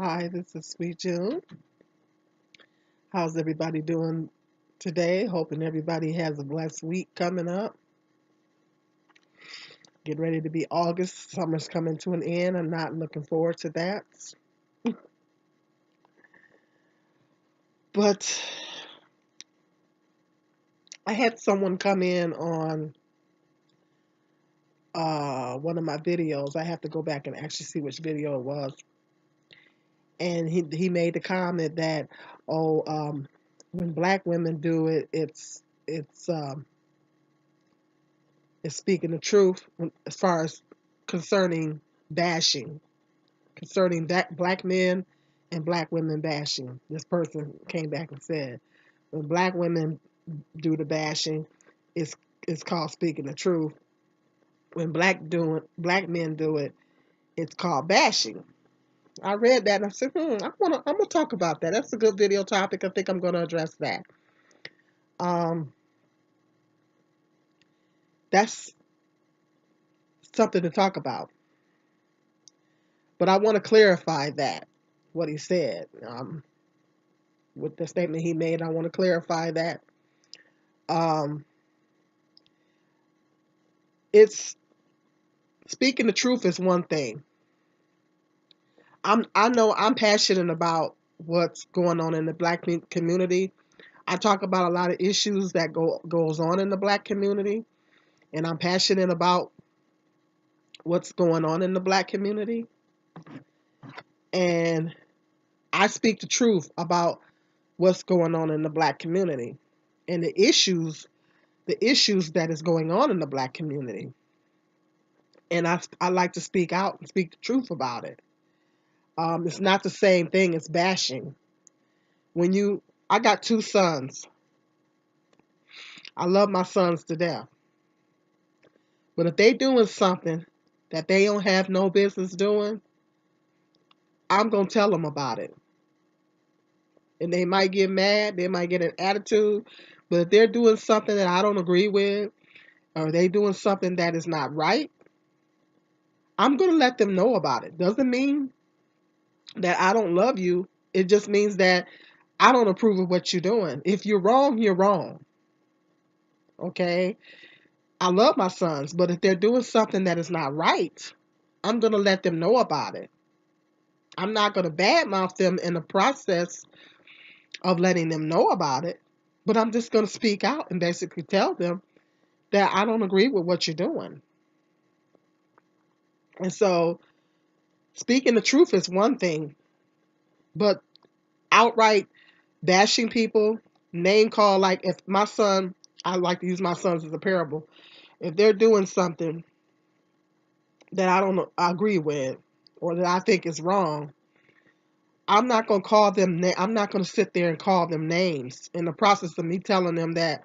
Hi, this is Sweet June. How's everybody doing today? Hoping everybody has a blessed week coming up. Get ready to be August. Summer's coming to an end. I'm not looking forward to that. But I had someone come in on one of my videos. I have to go back and actually see which video it was. And he made the comment that, oh, when black women do it, it's speaking the truth as far as concerning bashing, concerning that black men and black women bashing. This person came back and said, when black women do the bashing, it's it's called speaking the truth. When black men do it, it's called bashing. I read that and I said, I'm gonna talk about that. That's a good video topic. I think I'm gonna address that. Um, that's something to talk about. But I want to clarify that what he said. With the statement he made, I want to clarify that. Um, it's speaking the truth is one thing. I know I'm passionate about what's going on in the black community. I talk about a lot of issues that goes on in the black community, and I'm passionate about what's going on in the black community. And I speak the truth about what's going on in the black community and the issues that is going on in the black community. And I like to speak out and speak the truth about it. It's not the same thing as bashing. I got two sons. I love my sons to death. But if they doing something that they don't have no business doing, I'm gonna tell them about it. And they might get mad, they might get an attitude, but if they're doing something that I don't agree with, or they doing something that is not right, I'm gonna let them know about it. Doesn't mean that I don't love you. It just means that I don't approve of what you're doing. If you're wrong, you're wrong. Okay? I love my sons, but if they're doing something that is not right, I'm going to let them know about it. I'm not going to badmouth them in the process of letting them know about it, but I'm just going to speak out and basically tell them that I don't agree with what you're doing. And so, speaking the truth is one thing, but outright bashing people, name call, like if my son, I like to use my sons as a parable. If they're doing something that I don't agree with or that I think is wrong, I'm not going to call them. I'm not going to sit there and call them names in the process of me telling them that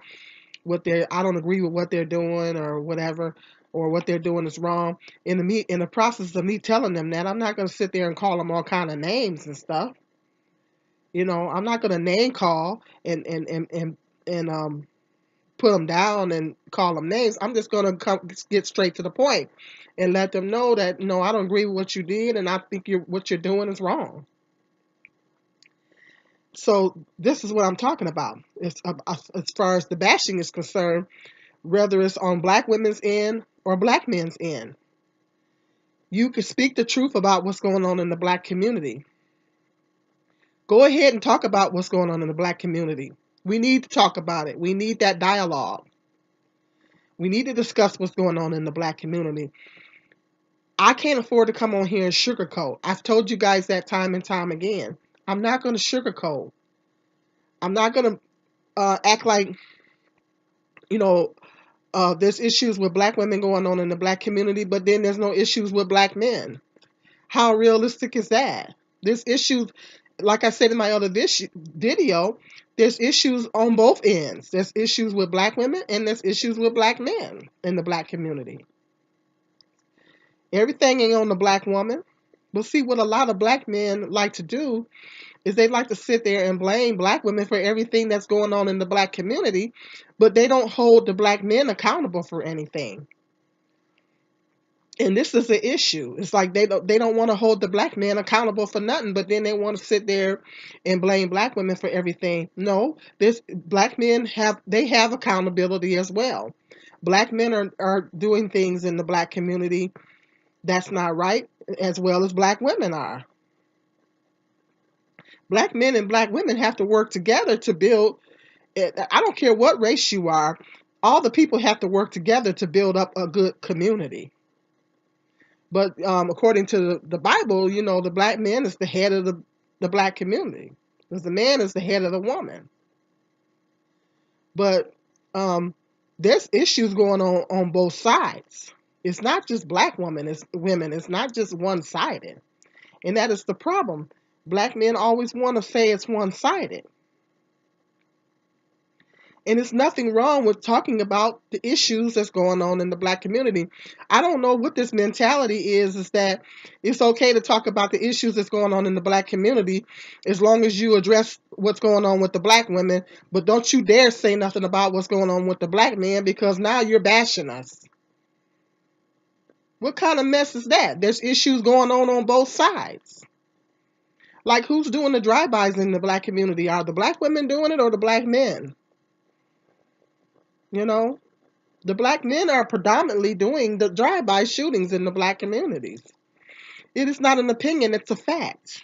I don't agree with what they're doing or whatever, or what they're doing is wrong. In the process of me telling them that, I'm not going to sit there and call them all kind of names and stuff. I'm not going to name call and put them down and call them names. I'm just going to get straight to the point and let them know that no, I don't agree with what you did, and I think what you're doing is wrong. So this is what I'm talking about. As far as the bashing is concerned, whether it's on black women's end or black men's end, you can speak the truth about what's going on in the black community. Go ahead and talk about what's going on in the black community. We need to talk about it. We need that dialogue. We need to discuss what's going on in the black community. I can't afford to come on here and sugarcoat. I've told you guys that time and time again. I'm not going to sugarcoat. I'm not going to act like, you know, there's issues with black women going on in the black community, but then there's no issues with black men. How realistic is that? There's issues, like I said in my other video, there's issues on both ends. There's issues with black women and there's issues with black men in the black community. Everything ain't on the black woman. But see, what a lot of black men like to do is they like to sit there and blame black women for everything that's going on in the black community, but they don't hold the black men accountable for anything. And this is an issue. It's like they don't want to hold the black man accountable for nothing, but then they want to sit there and blame black women for everything. No, this black men have accountability as well. Black men are doing things in the black community that's not right, as well as black women are. Black men and black women have to work together to build. I don't care what race you are. All the people have to work together to build up a good community. But according to the Bible, the black man is the head of the black community, because the man is the head of the woman. But there's issues going on both sides. It's not just black women, it's women. It's not just one-sided. And that is the problem. Black men always want to say it's one-sided. And it's nothing wrong with talking about the issues that's going on in the black community. I don't know what this mentality is that it's okay to talk about the issues that's going on in the black community as long as you address what's going on with the black women, but don't you dare say nothing about what's going on with the black men, because now you're bashing us. What kind of mess is that? There's issues going on both sides. Like, who's doing the drive-bys in the black community? Are the black women doing it or the black men? You know, the black men are predominantly doing the drive-by shootings in the black communities. It is not an opinion, it's a fact.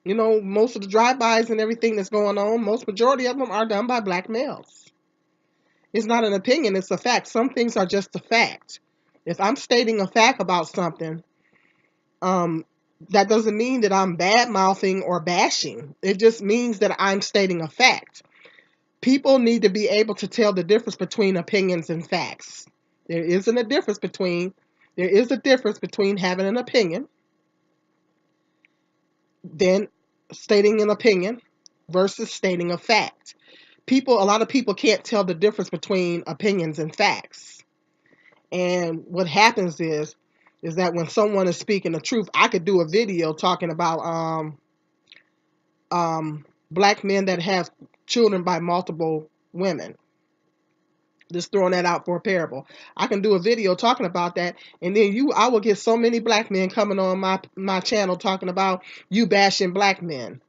Most of the drive-bys and everything that's going on, most majority of them are done by black males. It's not an opinion, it's a fact. Some things are just a fact. If I'm stating a fact about something, that doesn't mean that I'm bad-mouthing or bashing. It just means that I'm stating a fact. People need to be able to tell the difference between opinions and facts. There is a difference between having an opinion, then stating an opinion, versus stating a fact. A lot of people can't tell the difference between opinions and facts. And what happens is that when someone is speaking the truth, I could do a video talking about black men that have children by multiple women. Just throwing that out for a parable. I can do a video talking about that, and then I will get so many black men coming on my channel talking about you bashing black men.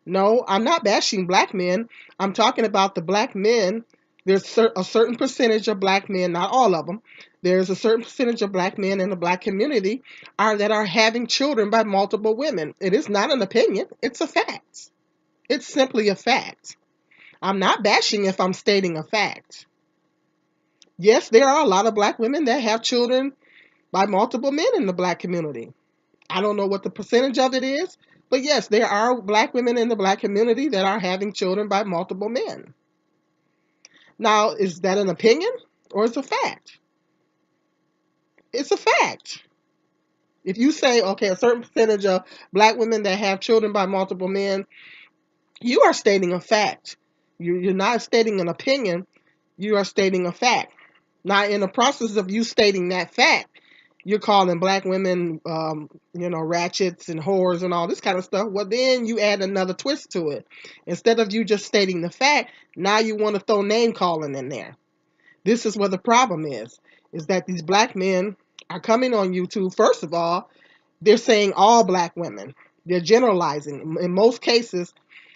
No, I'm not bashing black men. I'm talking about the black men. There's a certain percentage of black men, not all of them. There's a certain percentage of black men in the black community that are having children by multiple women. It is not an opinion. It's a fact. It's simply a fact. I'm not bashing if I'm stating a fact. Yes, there are a lot of black women that have children by multiple men in the black community. I don't know what the percentage of it is, but yes, there are black women in the black community that are having children by multiple men. Now, is that an opinion or is it a fact? It's a fact. If you say, okay, a certain percentage of black women that have children by multiple men, you are stating a fact. You're not stating an opinion, you are stating a fact. Now, in the process of you stating that fact, you're calling black women, ratchets and whores and all this kind of stuff. Well, then you add another twist to it. Instead of you just stating the fact, now you want to throw name calling in there. This is where the problem is that these black men are coming on YouTube. First of all, they're saying all black women. They're generalizing. In most cases,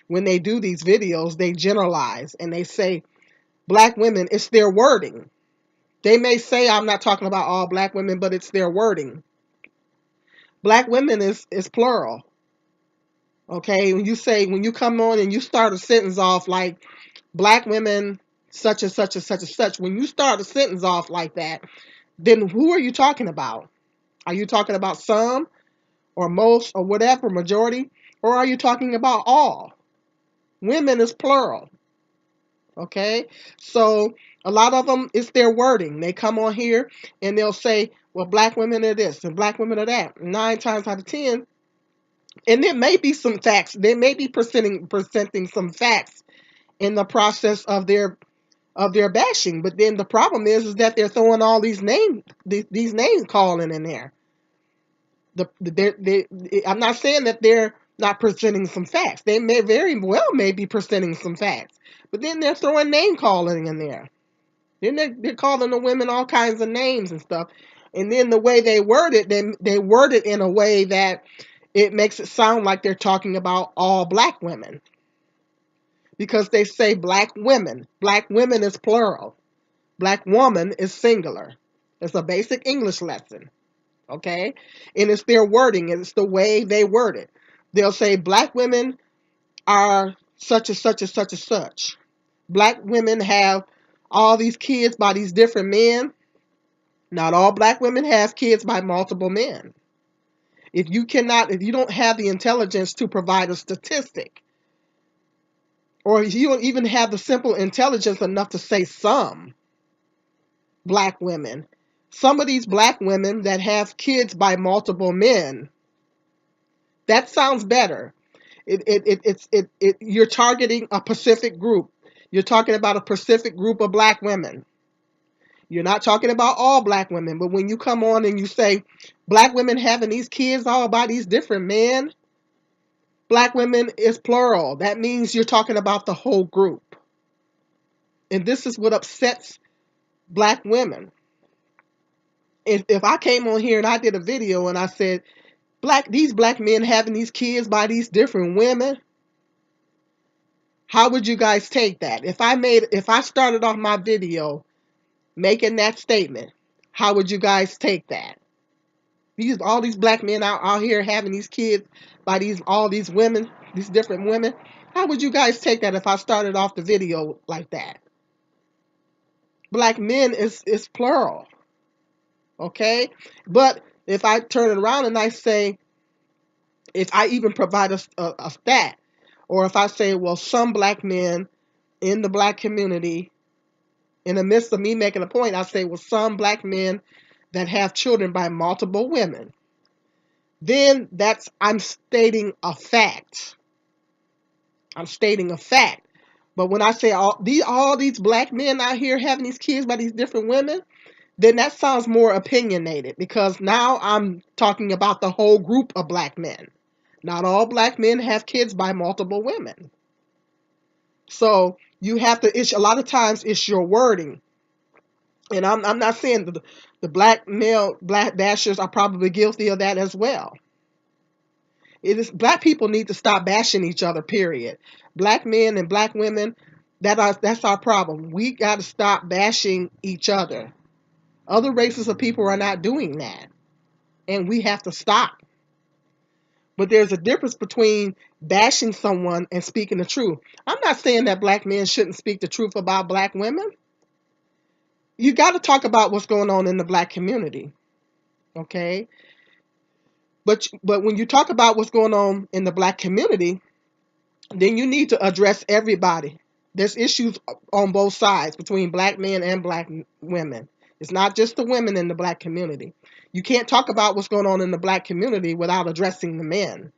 when they do these videos, they generalize and they say black women. It's their wording. They may say I'm not talking about all black women, but it's their wording. Black women is plural. Okay, when you come on and you start a sentence off like black women such and such and such and such, when you start a sentence off like that, then who are you talking about? Are you talking about some or most or whatever, majority? Or are you talking about all? Women is plural. Okay, so a lot of them, it's their wording. They come on here and they'll say, well, black women are this and black women are that. 9 times out of 10, and there may be some facts. They may be presenting some facts in the process of their bashing. But then the problem is that they're throwing all these name calling in there. I'm not saying that they're not presenting some facts. They may be presenting some facts, but then they're throwing name calling in there. Then they're calling the women all kinds of names and stuff. And then the way they word it, they word it in a way that it makes it sound like they're talking about all black women. Because they say black women. Black women is plural. Black woman is singular. It's a basic English lesson. Okay? And it's their wording, it's the way they word it. They'll say black women are such and such and such and such. Black women have all these kids by these different men. Not all black women have kids by multiple men. If you don't have the intelligence to provide a statistic, or if you don't even have the simple intelligence enough to say some black women, some of these black women that have kids by multiple men, that sounds better. You're targeting a specific group. You're talking about a specific group of black women. You're not talking about all black women, but when you come on and you say black women having these kids all by these different men, black women is plural. That means you're talking about the whole group. And this is what upsets black women. If I came on here and I did a video and I said, these black men having these kids by these different women, how would you guys take that? If I started off my video making that statement, how would you guys take that? All these black men out here having these kids by all these women, these different women. How would you guys take that if I started off the video like that? Black men is plural. Okay? But if I turn it around and I say, if I even provide a stat, or if I say, well, some black men in the black community, in the midst of me making a point, I say, well, some black men that have children by multiple women, then I'm stating a fact. I'm stating a fact. But when I say all these black men out here having these kids by these different women, then that sounds more opinionated, because now I'm talking about the whole group of black men. Not all black men have kids by multiple women. So you have to, a lot of times it's your wording. And I'm not saying the black bashers are probably guilty of that as well. Black people need to stop bashing each other, period. Black men and black women, that's our problem. We got to stop bashing each other. Other races of people are not doing that, and we have to stop. But there's a difference between bashing someone and speaking the truth. I'm not saying that black men shouldn't speak the truth about black women. You got to talk about what's going on in the black community, okay? But when you talk about what's going on in the black community, then you need to address everybody. There's issues on both sides between black men and black women. It's not just the women in the black community. You can't talk about what's going on in the black community without addressing the men.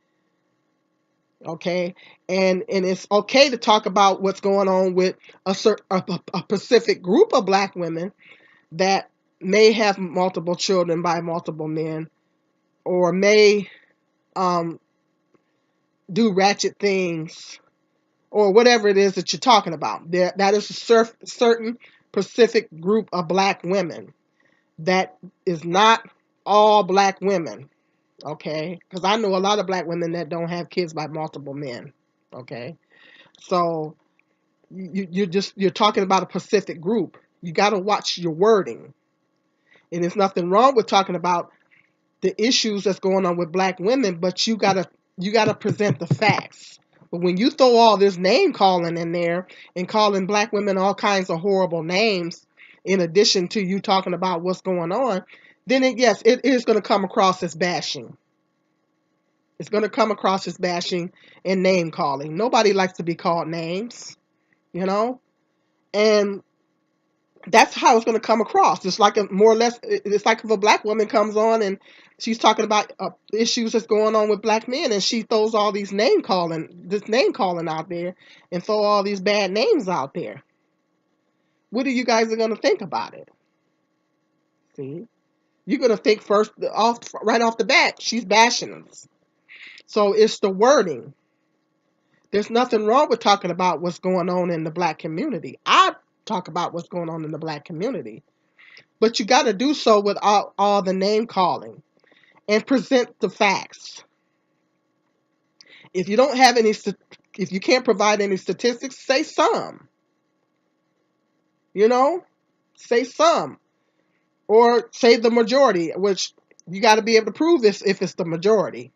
Okay? And it's okay to talk about what's going on with a specific group of black women that may have multiple children by multiple men, or may do ratchet things, or whatever it is that you're talking about. That is a certain specific group of black women. That is not all black women, okay? Because I know a lot of black women that don't have kids by multiple men, okay? So you're talking about a specific group. You got to watch your wording. And there's nothing wrong with talking about the issues that's going on with black women, but you gotta present the facts. But when you throw all this name calling in there and calling black women all kinds of horrible names, in addition to you talking about what's going on, then yes, it is going to come across as bashing. It's going to come across as bashing and name calling. Nobody likes to be called names, you know? And that's how it's going to come across. It's like it's like if a black woman comes on and she's talking about issues that's going on with black men, and she throws all this name calling out there, and throw all these bad names out there. What are you guys going to think about it? See, you're going to think right off the bat, she's bashing us. So it's the wording. There's nothing wrong with talking about what's going on in the black community. I talk about what's going on in the black community. But you got to do so without all the name calling and present the facts. If you don't have any, if you can't provide any statistics, say some. You know, say some, or say the majority, which you got to be able to prove this if it's the majority.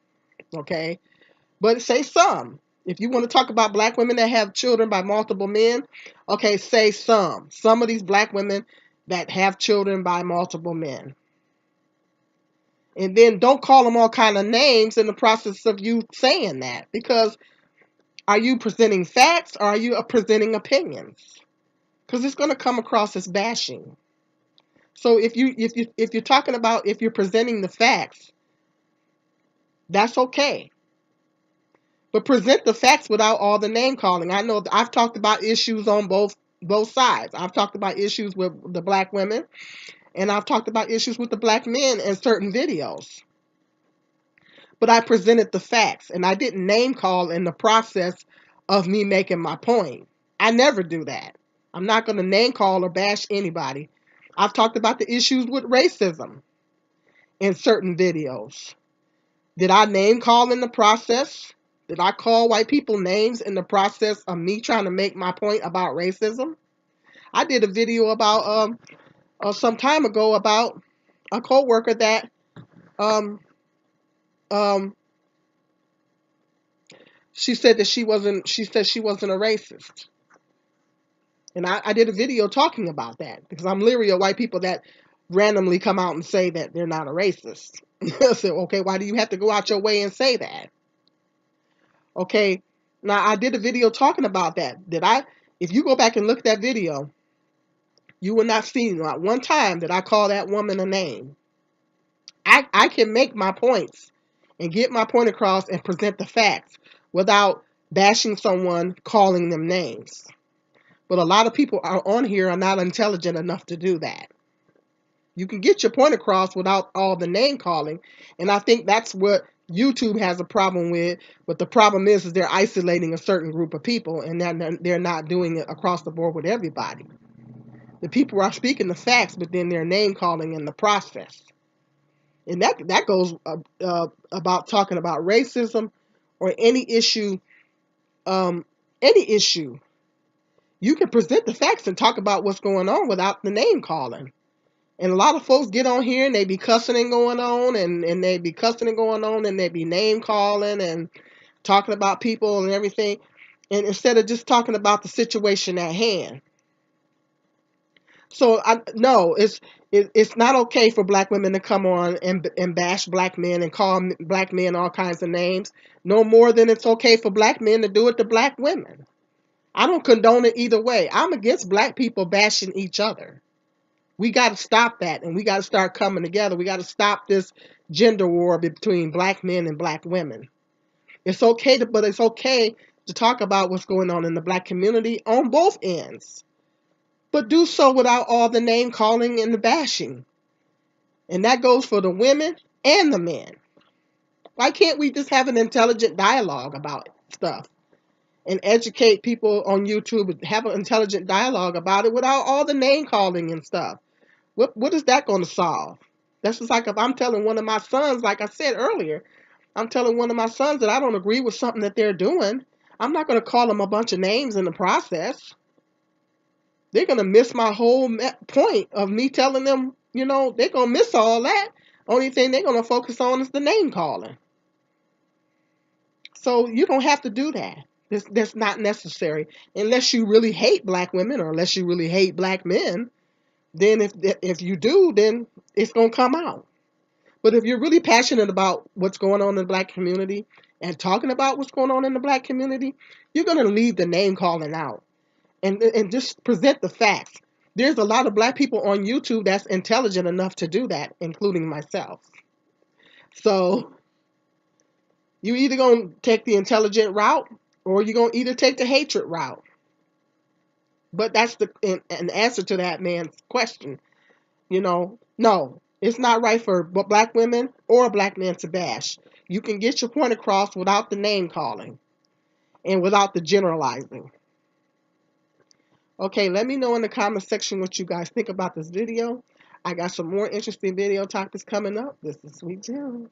Okay, but say some. If you want to talk about black women that have children by multiple men, okay, say some. Some of these black women that have children by multiple men. And then don't call them all kind of names in the process of you saying that, because are you presenting facts or are you presenting opinions? Because it's going to come across as bashing. So if you're talking about, if you're presenting the facts, that's okay. But present the facts without all the name calling. I know I've talked about issues on both sides. I've talked about issues with the black women, and I've talked about issues with the black men in certain videos. But I presented the facts, and I didn't name call in the process of me making my point. I never do that. I'm not going to name call or bash anybody. I've talked about the issues with racism in certain videos. Did I name call in the process? Did I call white people names in the process of me trying to make my point about racism? I did a video about some time ago about a coworker that um, um, she said that she wasn't. She said she wasn't a racist, and I did a video talking about that because I'm leery of white people that randomly come out and say that they're not a racist. I said, okay, why do you have to go out your way and say that? Okay, now I did a video talking about that. Did I? If you go back and look at that video, you will not see not one time that I call that woman a name. I can make my points and get my point across and present the facts without bashing someone, calling them names. But a lot of people are on here are not intelligent enough to do that. You can get your point across without all the name calling, and I think that's what YouTube has a problem with. But the problem is they're isolating a certain group of people, and they're not doing it across the board with everybody. The people are speaking the facts, but then they're name calling in the process, and that goes about talking about racism or any issue. Um, any issue, you can present the facts and talk about what's going on without the name calling. And a lot of folks get on here and they be cussing and going on, and they be cussing and going on, and they be name calling and talking about people and everything. And instead of just talking about the situation at hand. So no, it's not okay for black women to come on and bash black men and call black men all kinds of names. No more than it's okay for black men to do it to black women. I don't condone it either way. I'm against black people bashing each other. We got to stop that, and we got to start coming together. We got to stop this gender war between black men and black women. But it's okay to talk about what's going on in the black community on both ends, but do so without all the name calling and the bashing. And that goes for the women and the men. Why can't we just have an intelligent dialogue about stuff and educate people on YouTube and have an intelligent dialogue about it without all the name calling and stuff? What is that going to solve? That's just like if I'm telling one of my sons, like I said earlier, I'm telling one of my sons that I don't agree with something that they're doing. I'm not going to call them a bunch of names in the process. They're going to miss my whole point of me telling them, they're going to miss all that. Only thing they're going to focus on is the name calling. So you don't have to do that. That's not necessary. Unless you really hate black women or unless you really hate black men, then if you do, then it's going to come out. But if you're really passionate about what's going on in the black community and talking about what's going on in the black community, you're going to leave the name calling out and just present the facts. There's a lot of black people on YouTube that's intelligent enough to do that, including myself. So you either going to take the intelligent route or you're going to either take the hatred route. But that's an answer to that man's question. No, it's not right for black women or black men to bash. You can get your point across without the name calling and without the generalizing. Okay, let me know in the comment section what you guys think about this video. I got some more interesting video topics coming up. This is Sweet Jill.